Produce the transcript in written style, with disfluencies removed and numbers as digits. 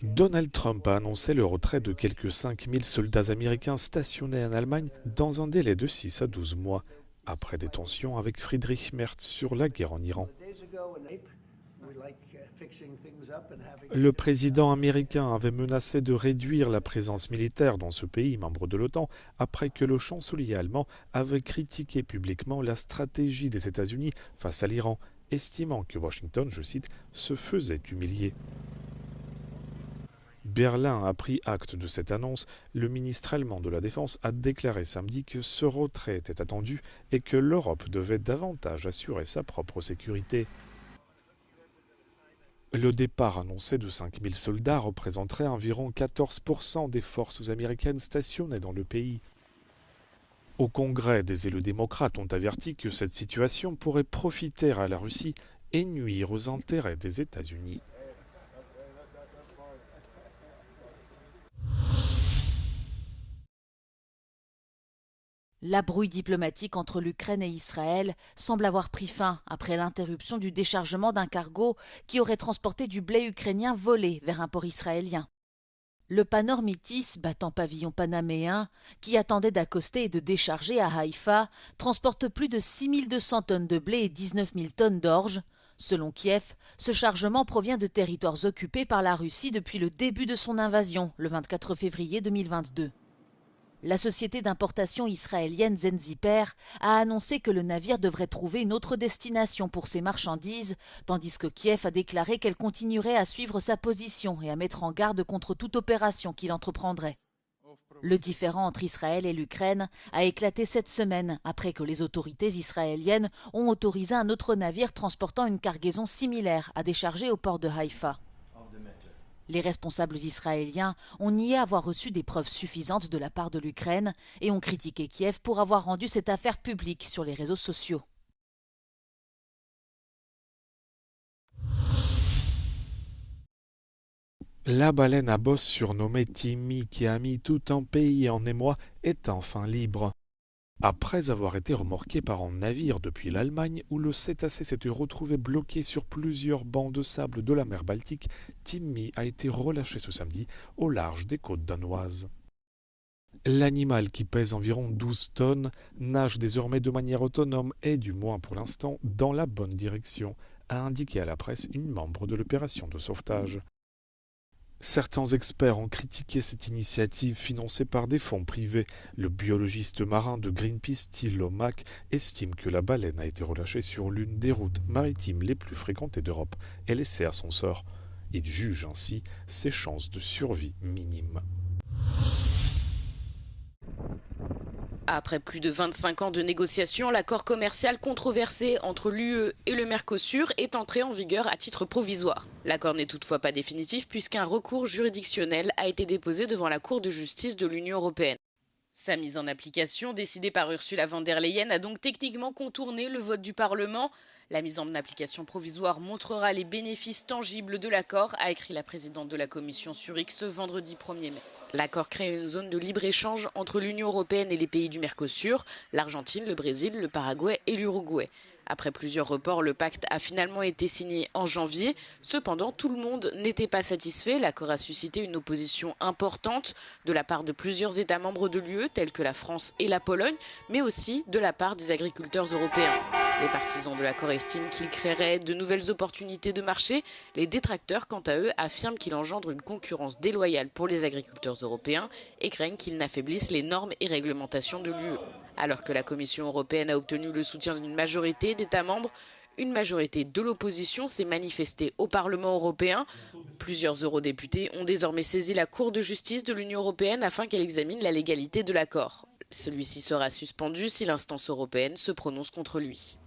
Donald Trump a annoncé le retrait de quelques 5000 soldats américains stationnés en Allemagne dans un délai de 6 à 12 mois, après des tensions avec Friedrich Merz sur la guerre en Iran. Le président américain avait menacé de réduire la présence militaire dans ce pays membre de l'OTAN après que le chancelier allemand avait critiqué publiquement la stratégie des États-Unis face à l'Iran, estimant que Washington, je cite, se faisait humilier. Berlin a pris acte de cette annonce. Le ministre allemand de la Défense a déclaré samedi que ce retrait était attendu et que l'Europe devait davantage assurer sa propre sécurité. Le départ annoncé de 5000 soldats représenterait environ 14% des forces américaines stationnées dans le pays. Au Congrès, des élus démocrates ont averti que cette situation pourrait profiter à la Russie et nuire aux intérêts des États-Unis. La brouille diplomatique entre l'Ukraine et Israël semble avoir pris fin après l'interruption du déchargement d'un cargo qui aurait transporté du blé ukrainien volé vers un port israélien. Le Panor Métis, battant pavillon panaméen, qui attendait d'accoster et de décharger à Haïfa, transporte plus de 6200 tonnes de blé et 19 000 tonnes d'orge. Selon Kiev, ce chargement provient de territoires occupés par la Russie depuis le début de son invasion, le 24 février 2022. La société d'importation israélienne Zenziper a annoncé que le navire devrait trouver une autre destination pour ses marchandises, tandis que Kiev a déclaré qu'elle continuerait à suivre sa position et à mettre en garde contre toute opération qu'il entreprendrait. Le différend entre Israël et l'Ukraine a éclaté cette semaine après que les autorités israéliennes ont autorisé un autre navire transportant une cargaison similaire à décharger au port de Haïfa. Les responsables israéliens ont nié avoir reçu des preuves suffisantes de la part de l'Ukraine et ont critiqué Kiev pour avoir rendu cette affaire publique sur les réseaux sociaux. La baleine à bosse surnommée Timmy, qui a mis tout un pays en émoi, est enfin libre. Après avoir été remorqué par un navire depuis l'Allemagne où le cétacé s'était retrouvé bloqué sur plusieurs bancs de sable de la mer Baltique, Timmy a été relâché ce samedi au large des côtes danoises. L'animal, qui pèse environ 12 tonnes, nage désormais de manière autonome et, du moins pour l'instant, dans la bonne direction, a indiqué à la presse une membre de l'opération de sauvetage. Certains experts ont critiqué cette initiative financée par des fonds privés. Le biologiste marin de Greenpeace, Thilo Mack, estime que la baleine a été relâchée sur l'une des routes maritimes les plus fréquentées d'Europe et laissée à son sort. Il juge ainsi ses chances de survie minimes. Après plus de 25 ans de négociations, l'accord commercial controversé entre l'UE et le Mercosur est entré en vigueur à titre provisoire. L'accord n'est toutefois pas définitif puisqu'un recours juridictionnel a été déposé devant la Cour de justice de l'Union européenne. Sa mise en application, décidée par Ursula von der Leyen, a donc techniquement contourné le vote du Parlement. La mise en application provisoire montrera les bénéfices tangibles de l'accord, a écrit la présidente de la Commission sur X ce vendredi 1er mai. L'accord crée une zone de libre-échange entre l'Union européenne et les pays du Mercosur, l'Argentine, le Brésil, le Paraguay et l'Uruguay. Après plusieurs reports, le pacte a finalement été signé en janvier. Cependant, tout le monde n'était pas satisfait. L'accord a suscité une opposition importante de la part de plusieurs États membres de l'UE, tels que la France et la Pologne, mais aussi de la part des agriculteurs européens. Les partisans de l'accord estiment qu'il créerait de nouvelles opportunités de marché. Les détracteurs, quant à eux, affirment qu'il engendre une concurrence déloyale pour les agriculteurs européens et craignent qu'il n'affaiblisse les normes et réglementations de l'UE. Alors que la Commission européenne a obtenu le soutien d'une majorité d'États membres, une majorité de l'opposition s'est manifestée au Parlement européen. Plusieurs eurodéputés ont désormais saisi la Cour de justice de l'Union européenne afin qu'elle examine la légalité de l'accord. Celui-ci sera suspendu si l'instance européenne se prononce contre lui.